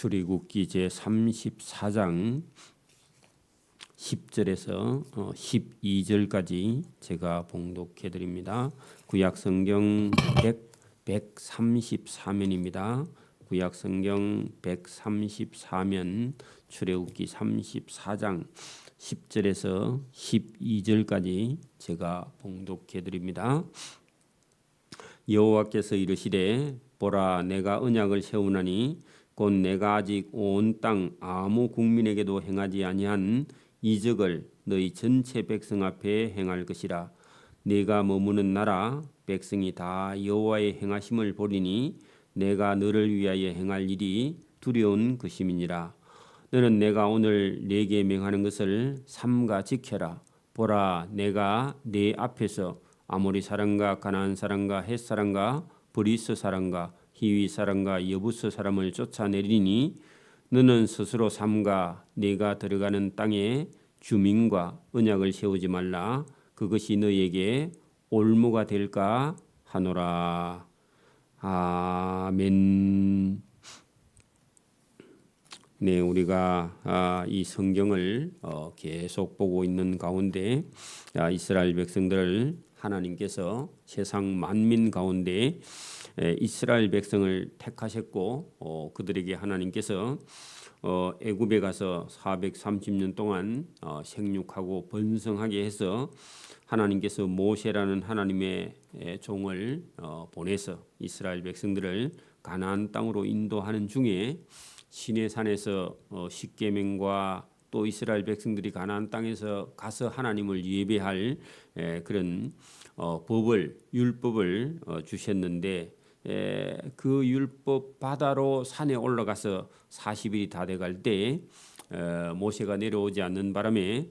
출애굽기 제 34장 10절에서 12절까지 제가 봉독해 드립니다. 구약 성경 134면입니다. 구약 성경 134면 출애굽기 34장 10절에서 12절까지 제가 봉독해 드립니다. 여호와께서 이르시되 보라 내가 언약을 세우나니 곧 내가 아직 온 땅 아무 국민에게도 행하지 아니한 이적을 너희 전체 백성 앞에 행할 것이라. 내가 머무는 나라 백성이 다 여호와의 행하심을 보리니 내가 너를 위하여 행할 일이 두려운 것임이니라. 너는 내가 오늘 네게 명하는 것을 삼가 지켜라. 보라 내가 네 앞에서 아모리 사람과 가나안 사람과 헷 사람과 브리스 사람과 히위 사람과 여부스 사람을 쫓아내리니 너는 스스로 삼가 네가 들어가는 땅에 주민과 언약을 세우지 말라. 그것이 너에게 올무가 될까 하노라. 아멘. 네, 우리가 이 성경을 계속 보고 있는 가운데 이스라엘 백성들을 하나님께서 세상 만민 가운데 이스라엘 백성을 택하셨고 그들에게 하나님께서 애굽에 가서 430년 동안 생육하고 번성하게 해서 하나님께서 모세라는 하나님의 종을 보내서 이스라엘 백성들을 가나안 땅으로 인도하는 중에 시내산에서 십계명과 또 이스라엘 백성들이 가나안 땅에서 가서 하나님을 예배할 그런 율법을 주셨는데 그 율법 바다로 산에 올라가서 40일이 다 돼갈 때 모세가 내려오지 않는 바람에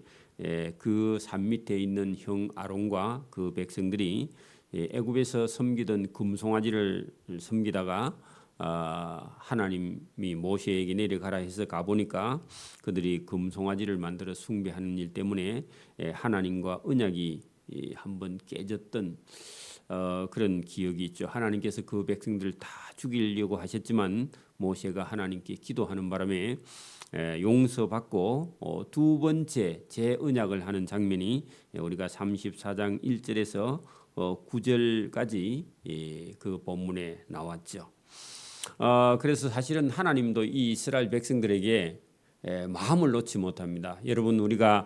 그 산 밑에 있는 형 아론과 그 백성들이 애굽에서 섬기던 금송아지를 섬기다가 하나님이 모세에게 내려가라 해서 가보니까 그들이 금송아지를 만들어 숭배하는 일 때문에 하나님과 언약이 한번 깨졌던 그런 기억이 있죠. 하나님께서 그 백성들을 다 죽이려고 하셨지만 모세가 하나님께 기도하는 바람에 용서받고 두 번째 재언약을 하는 장면이 우리가 34장 1절에서 9절까지 그 본문에 나왔죠. 그래서 사실은 하나님도 이 이스라엘 백성들에게 마음을 놓지 못합니다. 여러분 우리가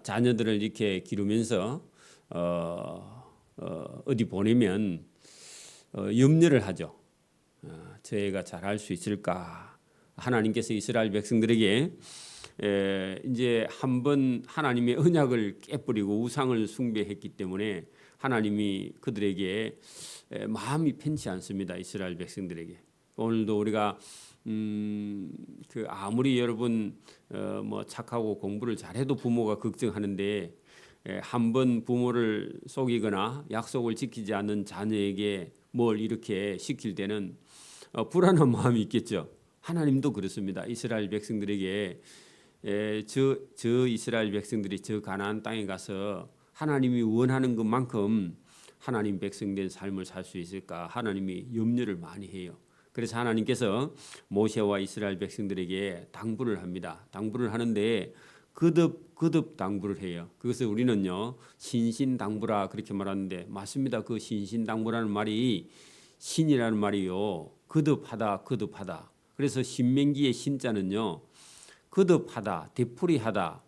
자녀들을 이렇게 기르면서 어디 보내면 염려를 하죠. 저 애가 잘할 수 있을까? 하나님께서 이스라엘 백성들에게 이제 한번 하나님의 언약을 깨버리고 우상을 숭배했기 때문에 하나님이 그들에게 마음이 편치 않습니다. 이스라엘 백성들에게. 오늘도 우리가 그 아무리 여러분 뭐 착하고 공부를 잘해도 부모가 걱정하는데 한번 부모를 속이거나 약속을 지키지 않는 자녀에게 뭘 이렇게 시킬 때는 불안한 마음이 있겠죠. 하나님도 그렇습니다. 이스라엘 백성들에게 저 이스라엘 백성들이 저 가나안 땅에 가서 하나님이 원하는 것만큼 하나님 백성된 삶을 살 수 있을까 하나님이 염려를 많이 해요. 그래서 하나님께서 모세와 이스라엘 백성들에게 당부를 합니다. 당부를 하는데 거듭 당부를 해요. 그것을 우리는요 신신당부라 그렇게 말하는데 맞습니다. 그 신신당부라는 말이 신이라는 말이요 거듭하다. 그래서 신명기의 신자는요 거듭하다, 되풀이하다,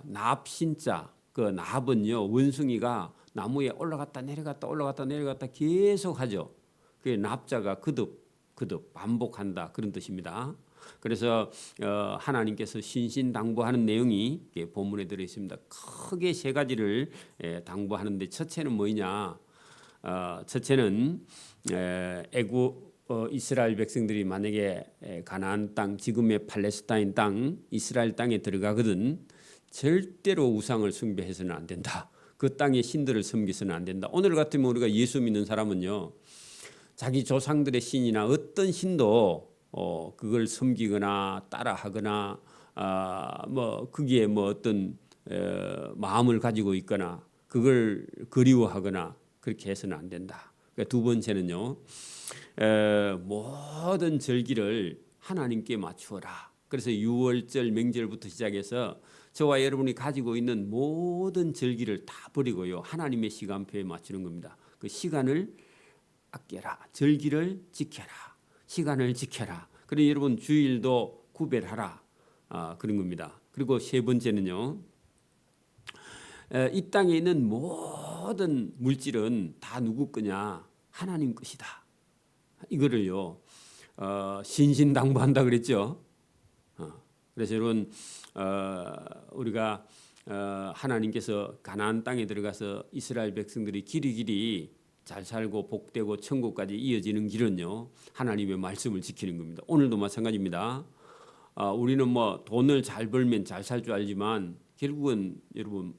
납신자. 그 납은요 원숭이가 나무에 올라갔다 내려갔다 계속 하죠. 그 납자가 거듭 반복한다 그런 뜻입니다. 그래서 하나님께서 신신당부하는 내용이 본문에 들어 있습니다. 크게 세 가지를 당부하는데 첫째는 뭐냐? 첫째는 이스라엘 백성들이 만약에 가나안 땅 지금의 팔레스타인 땅 이스라엘 땅에 들어가거든 절대로 우상을 숭배해서는 안 된다. 그 땅의 신들을 섬기서는 안 된다. 오늘 같으면 우리가 예수 믿는 사람은요 자기 조상들의 신이나 어떤 신도 그걸 섬기거나 따라하거나 뭐 거기에 뭐 어떤 마음을 가지고 있거나 그걸 그리워하거나 그렇게 해서는 안 된다. 그러니까 두 번째는요 모든 절기를 하나님께 맞추어라. 그래서 유월절 명절부터 시작해서 저와 여러분이 가지고 있는 모든 절기를 다 버리고요, 하나님의 시간표에 맞추는 겁니다. 그 시간을 아껴라, 절기를 지켜라, 시간을 지켜라. 그리고 여러분 주일도 구별하라, 그런 겁니다. 그리고 세 번째는요, 이 땅에 있는 모든 물질은 다 누구 거냐? 하나님 것이다. 이거를요, 신신당부한다 그랬죠. 그래서 여러분, 우리가 하나님께서 가나안 땅에 들어가서 이스라엘 백성들이 길이 잘 살고 복되고 천국까지 이어지는 길은요, 하나님의 말씀을 지키는 겁니다. 오늘도 마찬가지입니다. 우리는 뭐 돈을 잘 벌면 잘 살 줄 알지만 결국은 여러분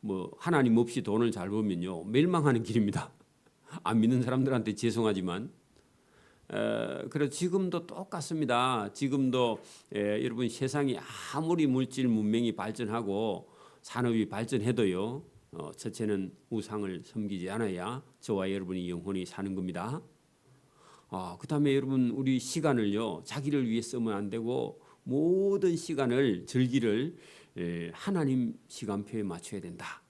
뭐 하나님 없이 돈을 잘 벌면요, 멸망하는 길입니다. 안 믿는 사람들한테 죄송하지만 그래서 지금도 똑같습니다. 지금도 여러분 세상이 아무리 물질 문명이 발전하고 산업이 발전해도요, 첫째는 우상을 섬기지 않아야 저와 여러분이 영원히 사는 겁니다. 그다음에 여러분 우리 시간을요, 자기를 위해 쓰면 안 되고 모든 시간을 절기를 하나님 시간표에 맞춰야 된다.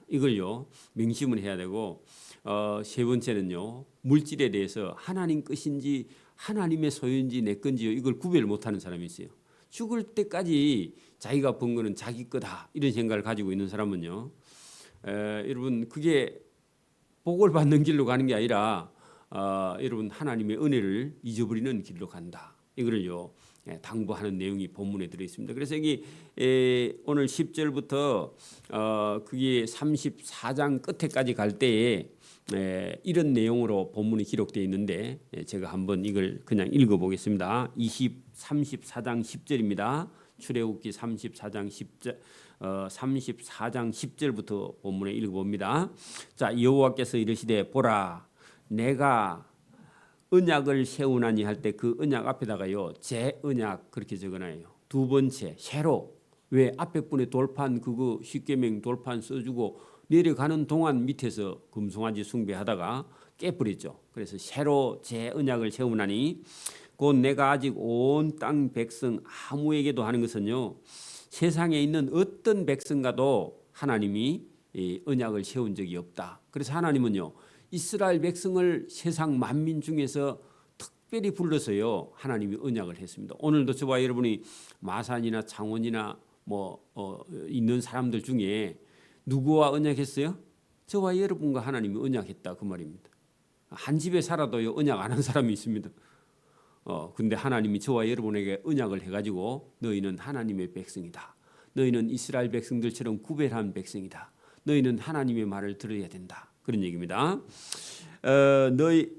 이걸요 명심을 해야 되고, 세 번째는요, 물질에 대해서 하나님 것인지 하나님의 소유인지 내 건지요, 이걸 구별 못하는 사람이 있어요. 죽을 때까지 자기가 번 거는 자기 거다, 이런 생각을 가지고 있는 사람은요, 여러분 그게 복을 받는 길로 가는 게 아니라 여러분 하나님의 은혜를 잊어버리는 길로 간다. 이거를요 당부하는 내용이 본문에 들어 있습니다. 그래서 여기 오늘 10절부터 그게 34장 끝에까지 갈 때에 이런 내용으로 본문이 기록되어 있는데, 제가 한번 이걸 그냥 읽어보겠습니다. 34장 10절입니다. 출애굽기 34장 10절, 34장 10절부터 본문에 읽어봅니다. 자, 여호와께서 이르시되 보라, 내가 언약을 세우나니 할 때 그 언약 앞에다가요, 제 언약 그렇게 적어놔요. 두 번째 새로, 왜 앞에 분에 돌판 그거 십계명 돌판 써주고 내려가는 동안 밑에서 금송아지 숭배하다가 깨버렸죠. 그래서 새로 제 언약을 세우나니 곧 내가 아직 온 땅 백성 아무에게도 하는 것은요, 세상에 있는 어떤 백성과도 하나님이 언약을 세운 적이 없다. 그래서 하나님은요, 이스라엘 백성을 세상 만민 중에서 특별히 불러서요, 하나님이 언약을 했습니다. 오늘도 저와 여러분이 마산이나 창원이나 있는 사람들 중에 누구와 언약했어요? 저와 여러분과 하나님이 언약했다, 그 말입니다. 한 집에 살아도요, 언약 안 한 사람이 있습니다. 근데 하나님이 저와 여러분에게 언약을 해가지고 너희는 하나님의 백성이다. 너희는 이스라엘 백성들처럼 구별한 백성이다. 너희는 하나님의 말을 들어야 된다. 그런 얘기입니다. 너희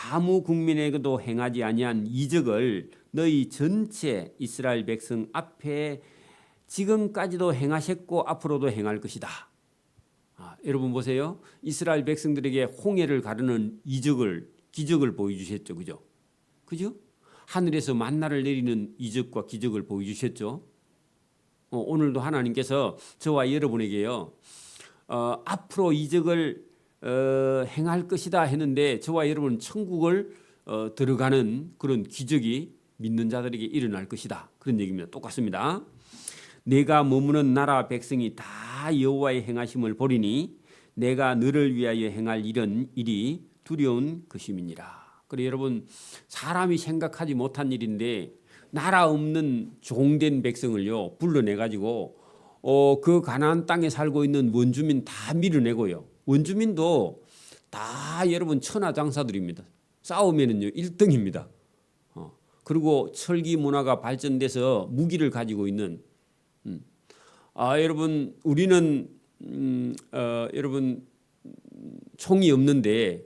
아무 국민에게도 행하지 아니한 이적을 너희 전체 이스라엘 백성 앞에 지금까지도 행하셨고 앞으로도 행할 것이다. 여러분 보세요. 이스라엘 백성들에게 홍해를 가르는 기적을 보여주셨죠, 그죠? 하늘에서 만나를 내리는 이적과 기적을 보여주셨죠. 오늘도 하나님께서 저와 여러분에게요, 앞으로 이적을 행할 것이다 했는데 저와 여러분은 천국을 들어가는 그런 기적이 믿는 자들에게 일어날 것이다, 그런 얘기입니다. 똑같습니다. 내가 머무는 나라 백성이 다 여호와의 행하심을 보리니 내가 너를 위하여 행할 일이 두려운 것임이니라. 그래 여러분, 사람이 생각하지 못한 일인데 나라 없는 종된 백성을요 불러내 가지고 그 가나안 땅에 살고 있는 원주민 다 밀어내고요. 원주민도 다 여러분 천하장사들입니다. 싸우면은요 1등입니다. 그리고 철기 문화가 발전돼서 무기를 가지고 있는 여러분 우리는 여러분 총이 없는데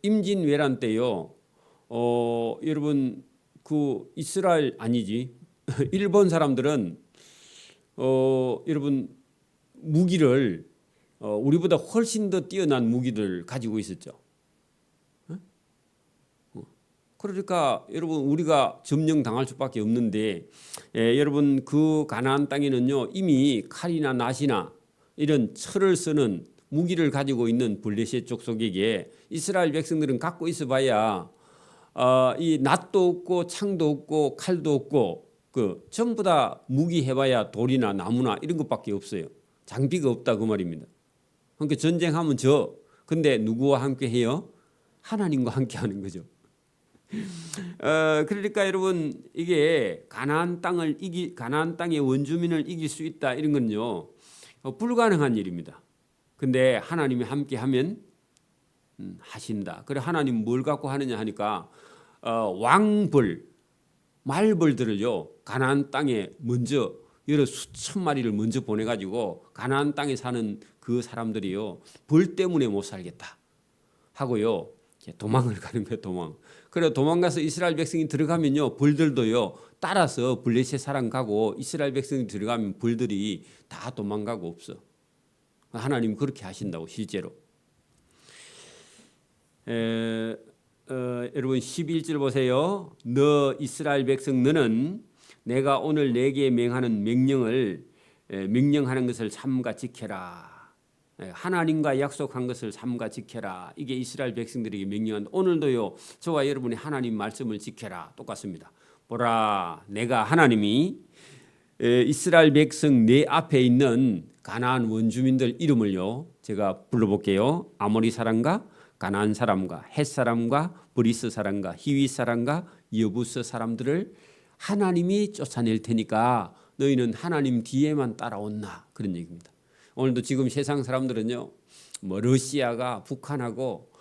임진왜란 때요. 여러분 그 이스라엘 아니지 일본 사람들은 여러분 무기를 우리보다 훨씬 더 뛰어난 무기를 가지고 있었죠. 그러니까 여러분 우리가 점령당할 수밖에 없는데 여러분 그 가나안 땅에는요 이미 칼이나 낫이나 이런 철을 쓰는 무기를 가지고 있는 블레셋 족속에게 이스라엘 백성들은 갖고 있어봐야 이 낫도 없고 창도 없고 칼도 없고 그 전부 다 무기 해봐야 돌이나 나무나 이런 것밖에 없어요. 장비가 없다 그 말입니다. 그러니까 전쟁하면 근데 누구와 함께 해요? 하나님과 함께 하는 거죠. 그러니까 여러분 이게 가나안 땅의 원주민을 이길 수 있다 이런 건요 불가능한 일입니다. 근데 하나님이 함께 하면 하신다. 그래 하나님 뭘 갖고 하느냐 하니까 왕벌 말벌들을요 가나안 땅에 먼저 여러 수천 마리를 먼저 보내가지고 가나안 땅에 사는 그 사람들이요 벌 때문에 못 살겠다 하고요 도망을 가는 거예요. 도망. 그래 도망가서 이스라엘 백성이 들어가면요 벌들도요 따라서 블레셋 사람 가고 이스라엘 백성이 들어가면 벌들이 다 도망가고 없어. 하나님 그렇게 하신다고 실제로. 여러분 11절 보세요. 너 이스라엘 백성 너는 내가 오늘 내게 명하는 명령하는 것을 삼가 지켜라. 하나님과 약속한 것을 삼가 지켜라. 이게 이스라엘 백성들에게 명령한 오늘도요 저와 여러분이 하나님 말씀을 지켜라. 똑같습니다. 보라 내가 하나님이 이스라엘 백성 내 앞에 있는 가나안 원주민들 이름을요 제가 불러볼게요. 아모리 사람과 가나안 사람과 헷 사람과 브리스 사람과 히위 사람과 여부스 사람들을 하나님이 쫓아낼 테니까 너희는 하나님 뒤에만 따라온나 그런 얘기입니다. 오늘도 지금 세상 사람들은요 뭐 러시아가 북한하고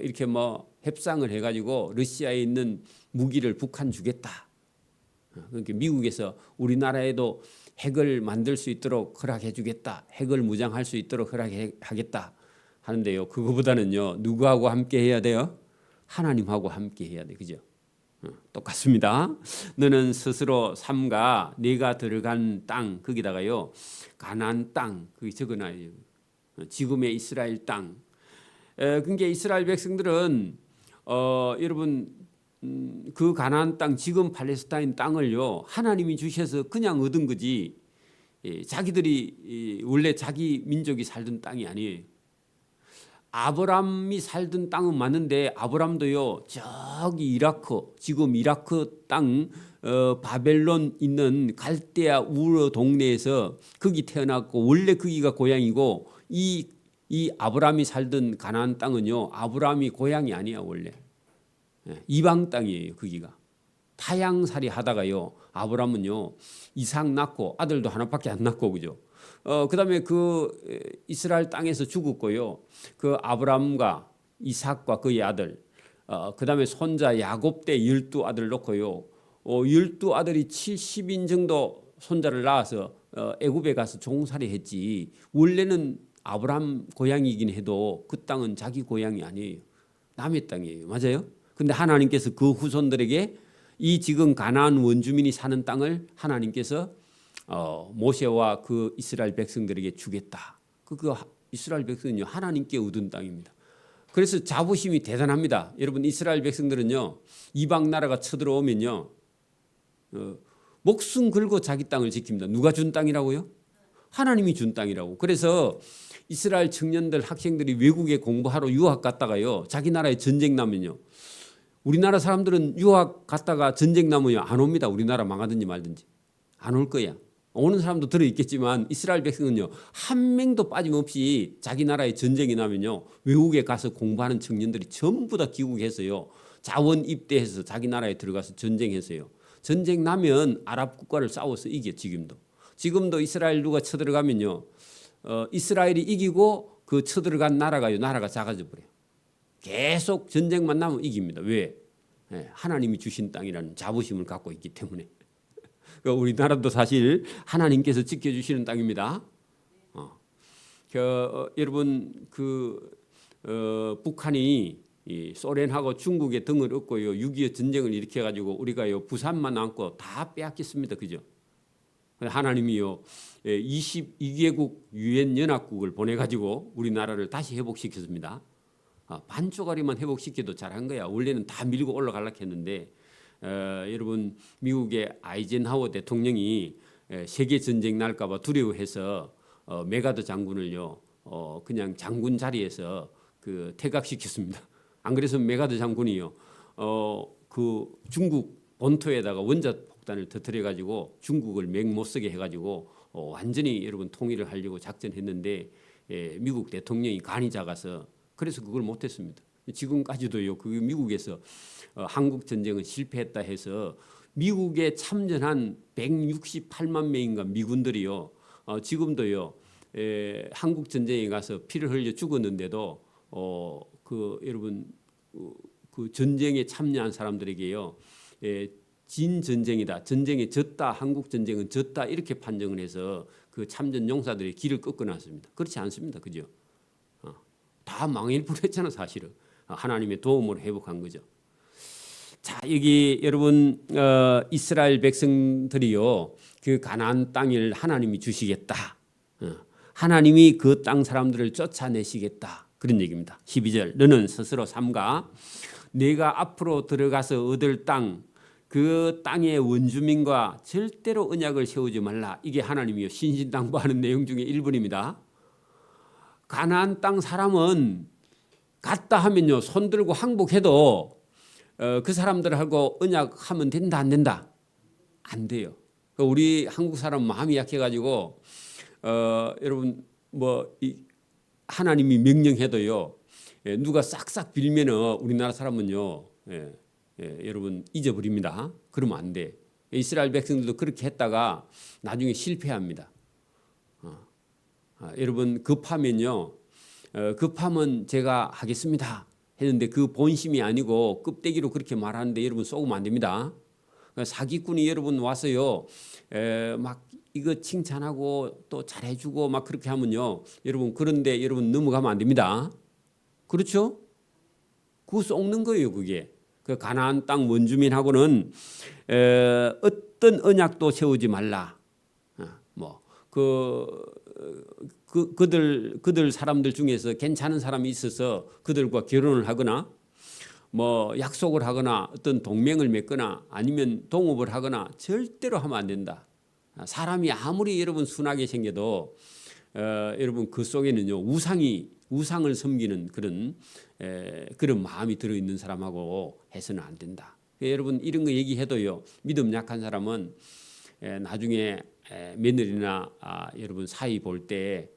이렇게 뭐 협상을 해가지고 러시아에 있는 무기를 북한 주겠다. 그러니까 미국에서 우리나라에도 핵을 만들 수 있도록 허락해 주겠다. 핵을 무장할 수 있도록 허락하겠다 하는데요. 그거보다는요 누구하고 함께 해야 돼요? 하나님하고 함께 해야 돼. 그죠? 똑같습니다. 너는 스스로 삼가 네가 들어간 땅 거기다가요 가나안 땅 거기 적어놔요. 지금의 이스라엘 땅. 그러니까 이스라엘 백성들은 여러분 그 가나안 땅 지금 팔레스타인 땅을요 하나님이 주셔서 그냥 얻은 거지 자기들이 원래 자기 민족이 살던 땅이 아니에요. 아브람이 살던 땅은 맞는데 아브람도요 저기 이라크 지금 이라크 땅 바벨론 있는 갈대아 우르 동네에서 거기 태어났고 원래 거기가 고향이고 이 아브람이 살던 가나안 땅은요 아브람이 고향이 아니야 원래 이방 땅이에요. 거기가 타향살이 하다가요 아브람은요 이삭 낳고 아들도 하나밖에 안 낳고 그죠. 그다음에 그 이스라엘 땅에서 죽었고요. 그 아브람과 이삭과 그의 아들, 그다음에 손자 야곱 때 12아들 놓고요. 12아들이 70인 정도 손자를 낳아서 애굽에 가서 종살이 했지. 원래는 아브람 고향이긴 해도 그 땅은 자기 고향이 아니에요. 남의 땅이에요. 맞아요? 근데 하나님께서 그 후손들에게 이 지금 가나안 원주민이 사는 땅을 하나님께서 모세와 그 이스라엘 백성들에게 주겠다. 그 이스라엘 백성은요 하나님께 얻은 땅입니다. 그래서 자부심이 대단합니다. 여러분 이스라엘 백성들은요 이방 나라가 쳐들어오면요 목숨 걸고 자기 땅을 지킵니다. 누가 준 땅이라고요? 하나님이 준 땅이라고. 그래서 이스라엘 청년들 학생들이 외국에 공부하러 유학 갔다가요 자기 나라에 전쟁 나면요 우리나라 사람들은 유학 갔다가 전쟁 나면요 안 옵니다. 우리나라 망하든지 말든지 안 올 거야. 오는 사람도 들어있겠지만 이스라엘 백성은요 한 명도 빠짐없이 자기 나라에 전쟁이 나면요 외국에 가서 공부하는 청년들이 전부 다 귀국해서요 자원 입대해서 자기 나라에 들어가서 전쟁했어요. 전쟁 나면 아랍 국가를 싸워서 이겨. 지금도 이스라엘 누가 쳐들어가면요 이스라엘이 이기고 그 쳐들어간 나라가 작아져 버려요. 계속 전쟁만 나면 이깁니다. 왜? 하나님이 주신 땅이라는 자부심을 갖고 있기 때문에. 우리나라도 사실 하나님께서 지켜주시는 땅입니다. 여러분 북한이 소련하고 중국의 등을 얻고요 6.25 전쟁을 일으켜가지고 우리가요 부산만 안고 다 빼앗겼습니다. 그죠? 하나님이요 22개국 유엔 연합국을 보내가지고 우리나라를 다시 회복시켰습니다. 반쪽짜리만 회복시켜도 잘한 거야. 원래는 다 밀고 올라가려고 했는데 여러분 미국의 아이젠하워 대통령이 세계 전쟁 날까 봐 두려워해서 메가더 장군을요 그냥 장군 자리에서 그 퇴각시켰습니다. 안 그래서 메가더 장군이요 그 중국 본토에다가 원자폭탄을 터뜨려 가지고 중국을 맹 못 쓰게 해가지고 완전히 여러분 통일을 하려고 작전했는데 미국 대통령이 간이 작아서 그래서 그걸 못했습니다. 지금까지도요. 그 미국에서 한국 전쟁은 실패했다 해서 미국에 참전한 168만 명인가 미군들이요. 지금도요. 한국 전쟁에 가서 피를 흘려 죽었는데도 그 여러분 그 전쟁에 참여한 사람들에게요. 진 전쟁이다. 전쟁에 졌다. 한국 전쟁은 졌다. 이렇게 판정을 해서 그 참전 용사들의 길을 꺾어놨습니다. 그렇지 않습니다. 그죠? 다 망일 뻔했잖아 사실은. 하나님의 도움으로 회복한 거죠. 자, 여기 여러분 이스라엘 백성들이요. 그 가나안 땅을 하나님이 주시겠다. 하나님이 그 땅 사람들을 쫓아내시겠다. 그런 얘기입니다. 12절 너는 스스로 삼가 내가 앞으로 들어가서 얻을 땅 그 땅의 원주민과 절대로 언약을 세우지 말라. 이게 하나님이요 신신당부하는 내용 중에 일부입니다. 가나안 땅 사람은 갔다 하면요 손 들고 항복해도 그 사람들하고 언약하면 된다 안 된다? 안 돼요. 우리 한국 사람 마음이 약해가지고 여러분 뭐 하나님이 명령해도요 누가 싹싹 빌면은 우리나라 사람은요 여러분 잊어버립니다. 그러면 안 돼. 이스라엘 백성들도 그렇게 했다가 나중에 실패합니다. 여러분 급하면요 급하면 제가 하겠습니다 했는데 그 본심이 아니고 껍데기로 그렇게 말하는데 여러분 속으면 안 됩니다. 사기꾼이 여러분 와서요 막 이거 칭찬하고 또 잘해주고 막 그렇게 하면요 여러분 그런데 여러분 넘어가면 안 됩니다. 그렇죠? 그거 속는 거예요. 그게 그 가나안 땅 원주민하고는 어떤 언약도 세우지 말라. 그들 사람들 중에서 괜찮은 사람이 있어서 그들과 결혼을 하거나 뭐 약속을 하거나 어떤 동맹을 맺거나 아니면 동업을 하거나 절대로 하면 안 된다. 사람이 아무리 여러분 순하게 생겨도 여러분 그 속에는요 우상을 섬기는 그런 마음이 들어 있는 사람하고 해서는 안 된다. 여러분 이런 거 얘기해도요 믿음 약한 사람은 나중에 며느리나 여러분 사이 볼 때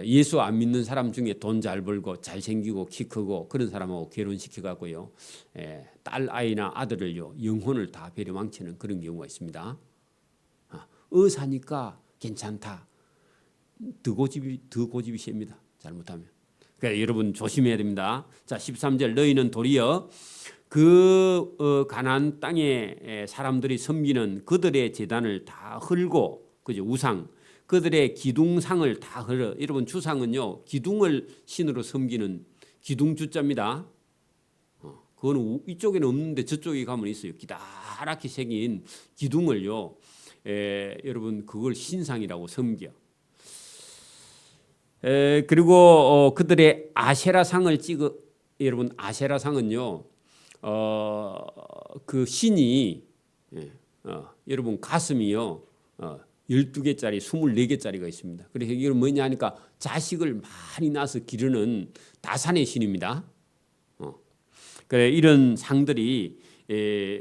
예수 안 믿는 사람 중에 돈 잘 벌고 잘생기고 키 크고 그런 사람하고 결혼시켜 갖고요 딸 아이나 아들을요 영혼을 다 배려망치는 그런 경우가 있습니다. 의사니까 괜찮다. 더 고집이 셉니다. 잘못하면. 그러니까 여러분 조심해야 됩니다. 자 13절 너희는 도리어 그 가나안 땅에 사람들이 섬기는 그들의 제단을 다 헐고 그죠 우상 그들의 기둥상을 다 헐어. 여러분 주상은요 기둥을 신으로 섬기는 기둥주자입니다. 그거는 이쪽에는 없는데 저쪽에 가면 있어요. 기다랗게 새긴 기둥을요 여러분 그걸 신상이라고 섬겨. 그리고 그들의 아세라상을 찍어. 여러분 아세라상은요 그 신이 여러분 가슴이요 12개짜리 24개짜리가 있습니다. 그래서 이건 뭐냐 하니까 자식을 많이 낳아서 기르는 다산의 신입니다. 그래 이런 상들이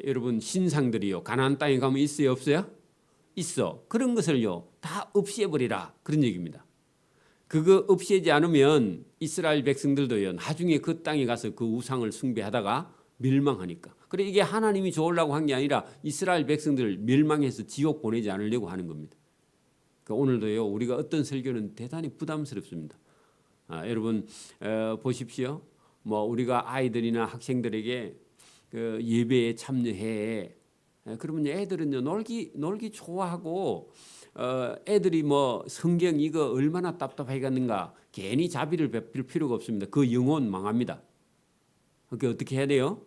여러분 신상들이요 가나안 땅에 가면 있어요 없어요? 있어. 그런 것을요 다 없애버리라 그런 얘기입니다. 그거 없애지 않으면 이스라엘 백성들도요 나중에 그 땅에 가서 그 우상을 숭배하다가 멸망하니까. 그래 이게 하나님이 좋으려고 한 게 아니라 이스라엘 백성들을 멸망해서 지옥 보내지 않으려고 하는 겁니다. 그러니까 오늘도요 우리가 어떤 설교는 대단히 부담스럽습니다. 여러분 보십시오. 뭐 우리가 아이들이나 학생들에게 그 예배에 참여해. 그러면 애들은요 놀기 좋아하고 애들이 뭐 성경 이거 얼마나 답답하겠는가 괜히 자비를 베풀 필요가 없습니다. 그 영혼 망합니다. 그러니까 어떻게 해야 돼요?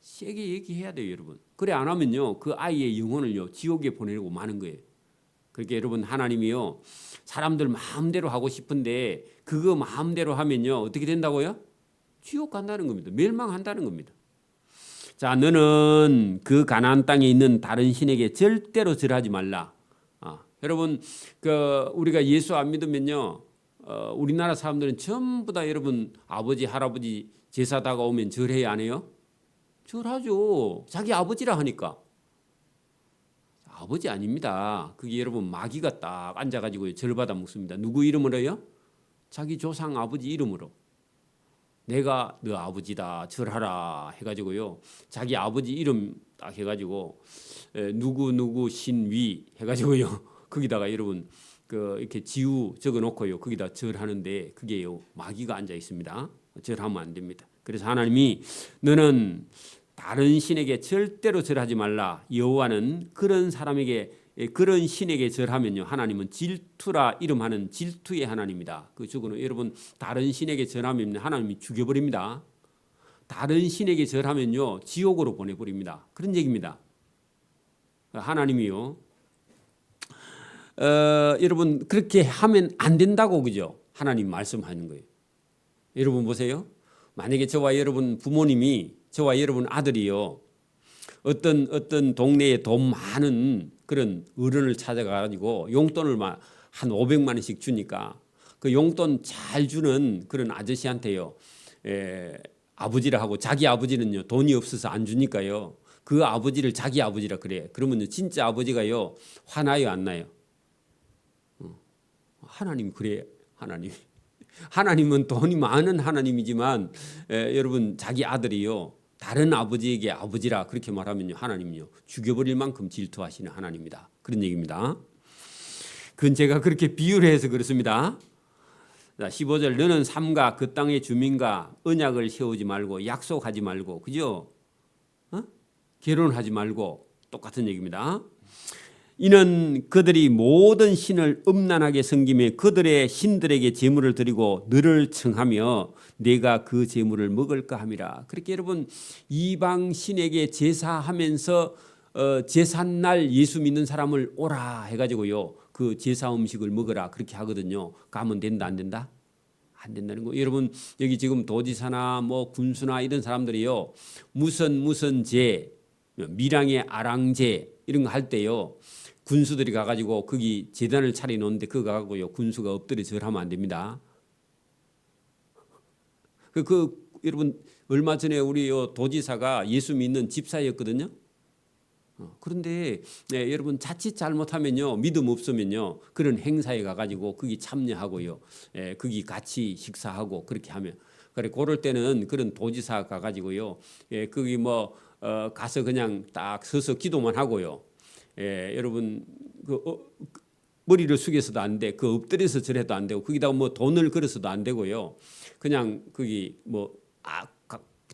세게 얘기해야 돼요, 여러분. 그래 안 하면요 그 아이의 영혼을요 지옥에 보내려고 마는 거예요. 그러니까 여러분 하나님이요 사람들 마음대로 하고 싶은데 그거 마음대로 하면요 어떻게 된다고요? 지옥 간다는 겁니다. 멸망한다는 겁니다. 자 너는 그 가나안 땅에 있는 다른 신에게 절대로 절하지 말라. 여러분 그 우리가 예수 안 믿으면요 우리나라 사람들은 전부 다 여러분 아버지 할아버지 제사 다가오면 절해야 안 해요? 절하죠. 자기 아버지라 하니까. 아버지 아닙니다. 그게 여러분 마귀가 딱 앉아가지고 절받아 먹습니다. 누구 이름으로요? 자기 조상 아버지 이름으로. 내가 너 아버지다 절하라 해가지고요. 자기 아버지 이름 딱 해가지고 누구 신위 해가지고요. 거기다가 여러분 이렇게 지우 적어놓고요. 거기다 절하는데 그게요 마귀가 앉아 있습니다. 절하면 안 됩니다. 그래서 하나님이 너는 다른 신에게 절대로 절하지 말라. 여호와는 그런 사람에게 그런 신에게 절하면요 하나님은 질투라 이름하는 질투의 하나님이다. 그 적어는 여러분 다른 신에게 절하면 하나님이 죽여버립니다. 다른 신에게 절하면요 지옥으로 보내버립니다. 그런 얘기입니다. 하나님이요 여러분 그렇게 하면 안 된다고 그죠? 하나님 말씀하는 거예요. 여러분 보세요. 만약에 저와 여러분 부모님이 저와 여러분 아들이요 어떤 동네에 돈 많은 그런 어른을 찾아가지고 용돈을 한 500만 원씩 주니까 그 용돈 잘 주는 그런 아저씨한테요 아버지라 하고 자기 아버지는요 돈이 없어서 안 주니까요 그 아버지를 자기 아버지라 그래. 그러면 진짜 아버지가요 화나요 안 나요? 하나님 그래. 하나님은 돈이 많은 하나님이지만 여러분 자기 아들이요 다른 아버지에게 아버지라 그렇게 말하면요 하나님요 죽여버릴 만큼 질투하시는 하나님입니다. 그런 얘기입니다. 그건 제가 그렇게 비유를 해서 그렇습니다. 자, 15절 너는 삼가 그 땅의 주민과 언약을 세우지 말고 약속하지 말고 그죠? 결혼하지 말고 똑같은 얘기입니다. 이는 그들이 모든 신을 음란하게 섬기며 그들의 신들에게 제물을 드리고 너를 청하며 내가 그 제물을 먹을까 함이라. 그렇게 여러분 이방 신에게 제사하면서 제삿날 예수 믿는 사람을 오라 해가지고요 그 제사 음식을 먹으라 그렇게 하거든요. 가면 된다 안 된다? 안 된다는 거. 여러분 여기 지금 도지사나 뭐 군수나 이런 사람들이요 무슨 제 밀양의 아랑제 이런 거 할 때요 군수들이 가가지고 거기 제단을 차려 놓는데 그거 가고요 군수가 엎드려 절하면 안 됩니다. 여러분 얼마 전에 우리 도지사가 예수 믿는 집사였거든요. 그런데 여러분 자칫 잘못하면요 믿음 없으면요 그런 행사에 가가지고 거기 참여하고요 거기 같이 식사하고 그렇게 하면 그래 그럴 때는 그런 도지사 가가지고요 거기 가서 그냥 딱 서서 기도만 하고요. 여러분 머리를 숙여서도 안 돼. 그 엎드려서 절해도 안 되고 거기다가 돈을 걸어서도 안 되고요. 그냥 거기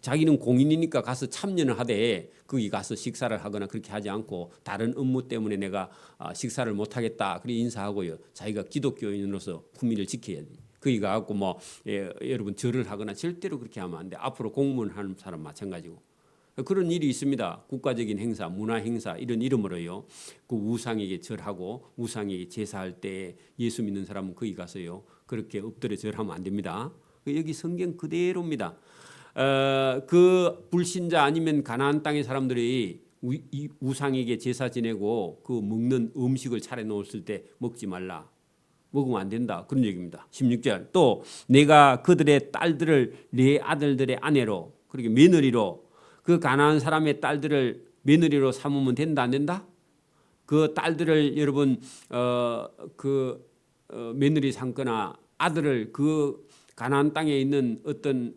자기는 공인이니까 가서 참여는 하되 거기 가서 식사를 하거나 그렇게 하지 않고 다른 업무 때문에 내가 식사를 못 하겠다. 그래 인사하고요. 자기가 기독교인으로서 품위를 지켜야 돼. 거기 가갖고 여러분 절을 하거나 절대로 그렇게 하면 안 돼. 앞으로 공무원 하는 사람 마찬가지고. 그런 일이 있습니다. 국가적인 행사, 문화 행사 이런 이름으로요. 그 우상에게 절하고 우상에게 제사할 때 예수 믿는 사람은 거기 가서요. 그렇게 엎드려 절하면 안 됩니다. 여기 성경 그대로입니다. 그 불신자 아니면 가나안 땅의 사람들이 이 우상에게 제사 지내고 그 먹는 음식을 차려 놓았을 때 먹지 말라. 먹으면 안 된다. 그런 얘기입니다. 16절 또 내가 그들의 딸들을 내 아들들의 아내로 그렇게 며느리로 그 가나안 사람의 딸들을 며느리로 삼으면 된다 안 된다? 그 딸들을 여러분 며느리 삼거나 아들을 그 가나안 땅에 있는 어떤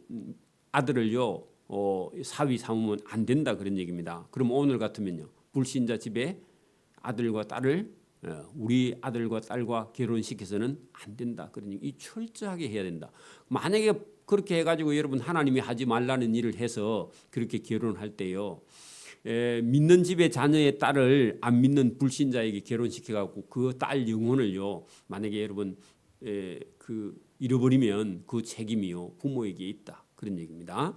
아들을요 사위 삼으면 안 된다 그런 얘기입니다. 그럼 오늘 같으면요 불신자 집에 아들과 딸을 우리 아들과 딸과 결혼시켜서는 안 된다 그런 얘기. 이 철저하게 해야 된다. 만약에 그렇게 해가지고 여러분 하나님이 하지 말라는 일을 해서 그렇게 결혼할 때요 믿는 집의 자녀의 딸을 안 믿는 불신자에게 결혼시켜갖고 그 딸 영혼을요 만약에 여러분 잃어버리면 그 책임이요 부모에게 있다 그런 얘기입니다.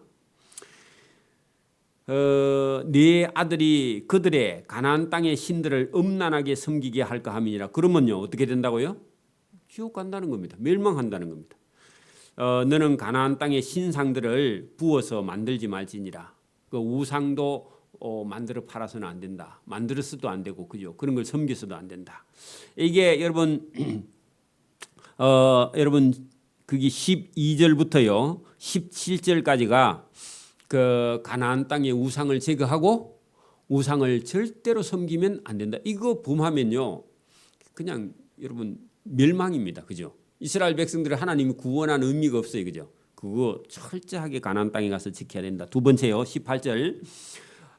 네 아들이 그들의 가나안 땅의 신들을 음란하게 섬기게 할까 함이니라. 그러면요 어떻게 된다고요? 지옥 간다는 겁니다. 멸망한다는 겁니다. 너는 가나안 땅의 신상들을 부어서 만들지 말지니라. 그 우상도 만들어 팔아서는 안 된다. 만들어서도 안 되고 그죠? 그런 걸 섬겨서도 안 된다. 이게 여러분 여러분 그게 12절부터요 17절까지가 그 가나안 땅의 우상을 제거하고 우상을 절대로 섬기면 안 된다. 이거 범하면요, 그냥 여러분 멸망입니다. 그죠? 이스라엘 백성들을 하나님이 구원한 의미가 없어요. 그죠? 그거 철저하게 가나안 땅에 가서 지켜야 된다. 두 번째요, 18절.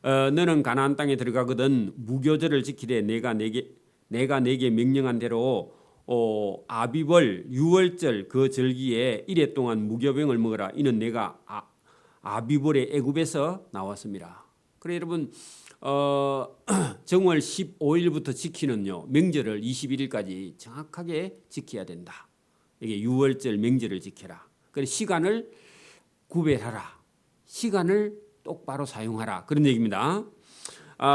너는 가나안 땅에 들어가거든 무교절을 지키되 내가 내게 명령한 대로 아비벌 유월절 그 절기에 이래 동안 무교병을 먹어라. 이는 내가 아비벌의 애굽에서 나왔습니다. 그래 여러분 정월 15일부터 지키는요 명절을 21일까지 정확하게 지켜야 된다. 이게 유월절 명절을 지켜라. 그래 시간을 구별하라. 시간을 똑바로 사용하라. 그런 얘기입니다.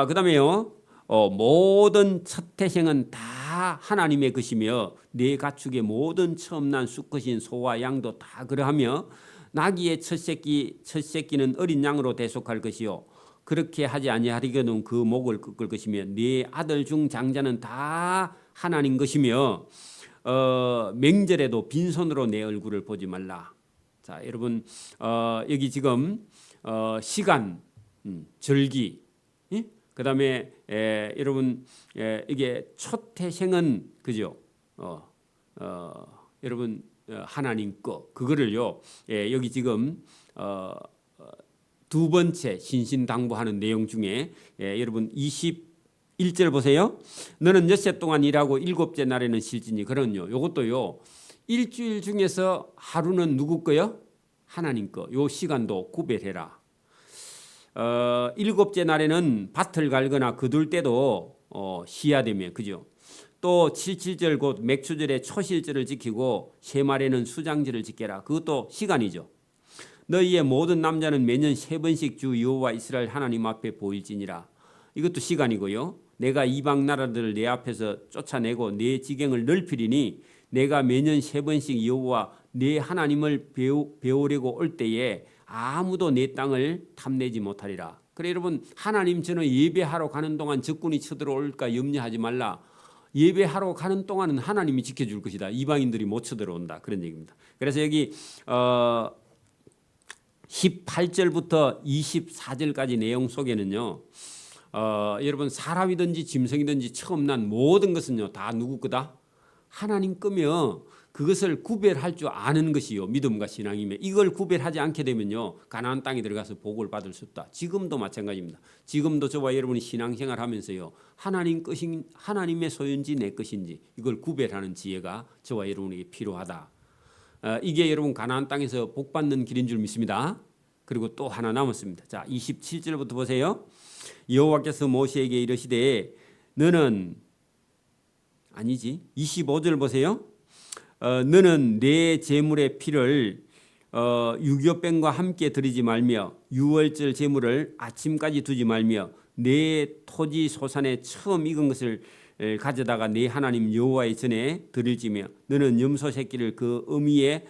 그다음에요. 모든 첫 태생은 다 하나님의 것이며 네 가축의 모든 처음 난 수컷인 소와 양도 다 그러하며 나귀의 첫 새끼는 어린 양으로 대속할 것이요 그렇게 하지 아니하리거든 그 목을 꺾을 것이며 네 아들 중 장자는 다 하나님 것이며 명절에도 빈손으로 내 얼굴을 보지 말라. 자, 여러분 여기 지금 시간, 절기, 그다음에 여러분 이게 첫 태생은 그죠? 여러분 하나님 거 그거를요 여기 지금 두 번째 신신당부하는 내용 중에 여러분 21절 보세요. 너는 엿새 동안 일하고 일곱째 날에는 쉴지니 그런요. 요것도요. 일주일 중에서 하루는 누구 거요? 하나님 거. 요 시간도 구별해라. 일곱째 날에는 밭을 갈거나 거둘 때도 쉬어야 되며 그죠? 또 77절 곧 맥추절에 초실절을 지키고 세말에는 수장절을 지켜라. 그것도 시간이죠. 너희의 모든 남자는 매년 3번씩 주 여호와 이스라엘 하나님 앞에 보일지니라. 이것도 시간이고요. 내가 이방 나라들을 내 앞에서 쫓아내고 내 지경을 넓히리니 내가 매년 3번씩 여호와 내 하나님을 배우려고 올 때에 아무도 내 땅을 탐내지 못하리라. 그래 여러분 하나님 저는 예배하러 가는 동안 적군이 쳐들어올까 염려하지 말라. 예배하러 가는 동안은 하나님이 지켜줄 것이다. 이방인들이 못 쳐들어온다. 그런 얘기입니다. 그래서 여기 18절부터 24절까지 내용 속에는요. 여러분 사람이든지 짐승이든지 처음 난 모든 것은요 다 누구 거다? 하나님 거며 그것을 구별할 줄 아는 것이요 믿음과 신앙이며 이걸 구별하지 않게 되면요 가나안 땅에 들어가서 복을 받을 수 없다. 지금도 마찬가지입니다. 지금도 저와 여러분이 신앙생활 하면서요 하나님 것인 하나님의 소유인지 내 것인지 이걸 구별하는 지혜가 저와 여러분에게 필요하다. 이게 여러분 가나안 땅에서 복 받는 길인 줄 믿습니다. 그리고 또 하나 남았습니다. 자 27절부터 보세요. 여호와께서 모세에게 이르시되 너는 아니지 25절 보세요. 너는 내 제물의 피를 유교병과 함께 드리지 말며 유월절 제물을 아침까지 두지 말며 내 토지 소산에 처음 익은 것을 가져다가 내 하나님 여호와의 전에 드릴지며 너는 염소 새끼를 그 어미의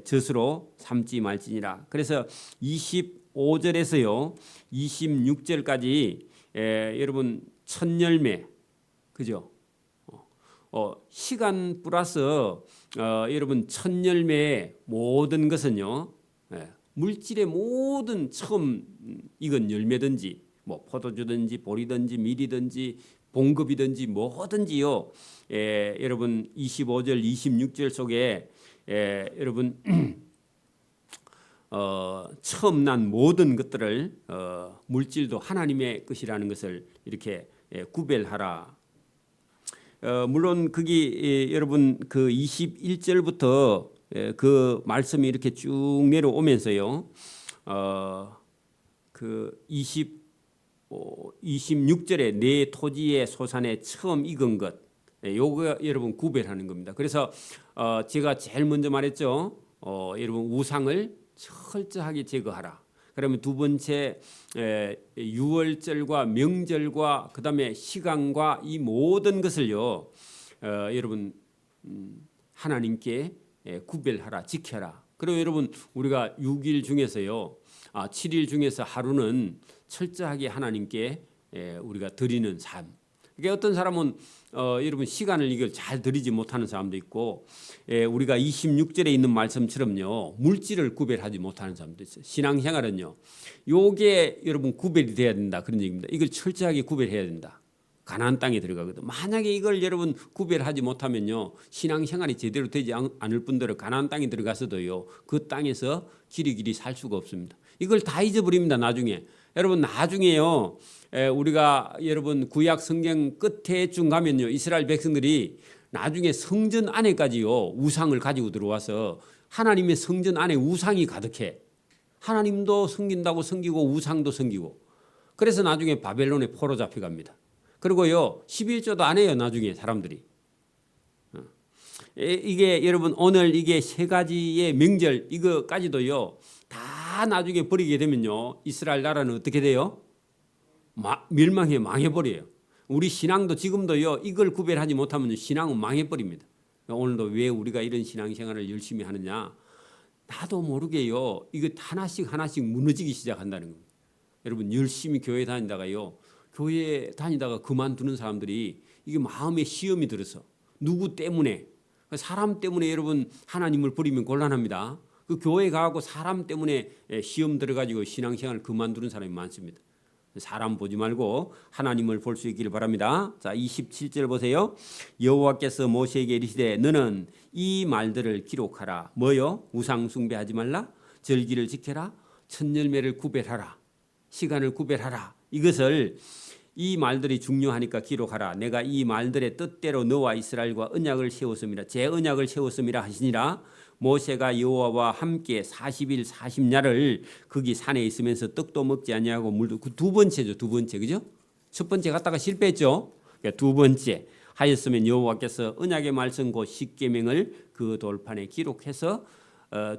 젖으로 삼지 말지니라. 그래서 25절에서요 26절까지 여러분 첫 열매 그죠? 시간 플러스 여러분 첫 열매의 모든 것은요 물질의 모든 처음 익은 열매든지 뭐 포도주든지 보리든지 밀이든지 봉급이든지 뭐든지요 여러분 25절 26절 속에 여러분 처음 난 모든 것들을 물질도 하나님의 것이라는 것을 이렇게 구별하라. 물론 거기 여러분 그 21절부터 그 말씀이 이렇게 쭉 내려오면서요. 그 26절에 내 토지의 소산에 처음 익은 것 요거 여러분 구별하는 겁니다. 그래서 제가 제일 먼저 말했죠. 여러분 우상을 철저하게 제거하라. 그러면 두 번째 유월절과 명절과 그다음에 시간과 이 모든 것을요 여러분 하나님께 구별하라 지켜라. 그리고 여러분 우리가 6일 중에서요 7일 중에서 하루는 철저하게 하나님께 우리가 드리는 삶. 그러니까 어떤 사람은 여러분 시간을 이걸 잘 들이지 못하는 사람도 있고 우리가 26절에 있는 말씀처럼요. 물질을 구별하지 못하는 사람도 있어요. 신앙생활은요. 요게 여러분 구별이 돼야 된다 그런 얘기입니다. 이걸 철저하게 구별해야 된다. 가나안 땅에 들어가거든. 만약에 이걸 여러분 구별하지 못하면요. 신앙생활이 제대로 되지 않을 뿐더러 가나안 땅에 들어가서도요. 그 땅에서 길이 살 수가 없습니다. 이걸 다 잊어버립니다. 나중에. 여러분 나중에요. 우리가 여러분 구약 성경 끝에쯤 가면요. 이스라엘 백성들이 나중에 성전 안에까지요. 우상을 가지고 들어와서 하나님의 성전 안에 우상이 가득해. 하나님도 섬긴다고 섬기고 우상도 섬기고. 그래서 나중에 바벨론에 포로 잡혀갑니다. 그리고요. 11조도 안 해요. 나중에 사람들이. 이게 여러분 오늘 이게 세 가지의 명절 이거까지도요. 다 나중에 버리게 되면요. 이스라엘 나라는 어떻게 돼요? 멸망해 망해버려요. 우리 신앙도 지금도요. 이걸 구별하지 못하면 신앙은 망해버립니다. 오늘도 왜 우리가 이런 신앙생활을 열심히 하느냐. 나도 모르게요. 이거 하나씩 무너지기 시작한다는 겁니다. 여러분 열심히 교회 다니다가요. 교회 다니다가 그만두는 사람들이 이게 마음에 시험이 들어서 누구 때문에 사람 때문에 여러분 하나님을 버리면 곤란합니다. 그 교회 가고 사람 때문에 시험 들어가지고 신앙생활을 그만두는 사람이 많습니다. 사람 보지 말고 하나님을 볼 수 있기를 바랍니다. 자, 27절 보세요. 여호와께서 모세에게 이르시되 너는 이 말들을 기록하라. 뭐요? 우상 숭배하지 말라. 절기를 지켜라. 첫 열매를 구별하라. 시간을 구별하라. 이것을 이 말들이 중요하니까 기록하라. 내가 이 말들의 뜻대로 너와 이스라엘과 언약을 세웠음이라. 제 언약을 세웠음이라 하시니라. 모세가 여호와와 함께 40일 40야를 거기 산에 있으면서 떡도 먹지 아니하고 물도 그 두 번째죠. 두 번째. 그죠? 첫 번째 갔다가 실패했죠. 그러니까 두 번째 하였으면 여호와께서 언약의 말씀 곧 십계명을 그 돌판에 기록해서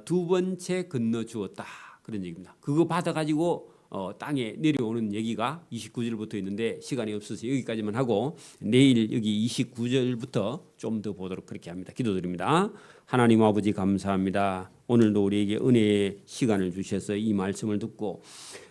두 번째 건너 주었다. 그런 얘기입니다. 그거 받아 가지고 땅에 내려오는 얘기가 29절부터 있는데 시간이 없어서 여기까지만 하고 내일 여기 29절부터 좀 더 보도록 그렇게 합니다. 기도드립니다. 하나님 아버지 감사합니다. 오늘도 우리에게 은혜의 시간을 주셔서 이 말씀을 듣고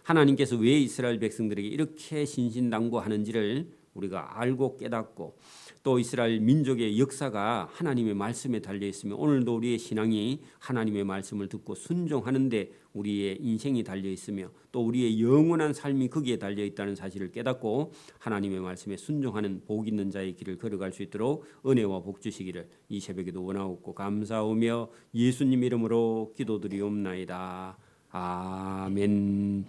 하나님께서 왜 이스라엘 백성들에게 이렇게 신신당부하는지를 우리가 알고 깨닫고 또 이스라엘 민족의 역사가 하나님의 말씀에 달려 있으며 오늘도 우리의 신앙이 하나님의 말씀을 듣고 순종하는데 우리의 인생이 달려 있으며 또 우리의 영원한 삶이 거기에 달려 있다는 사실을 깨닫고 하나님의 말씀에 순종하는 복 있는 자의 길을 걸어갈 수 있도록 은혜와 복 주시기를 이 새벽에도 원하옵고 감사하며 예수님 이름으로 기도드리옵나이다. 아멘.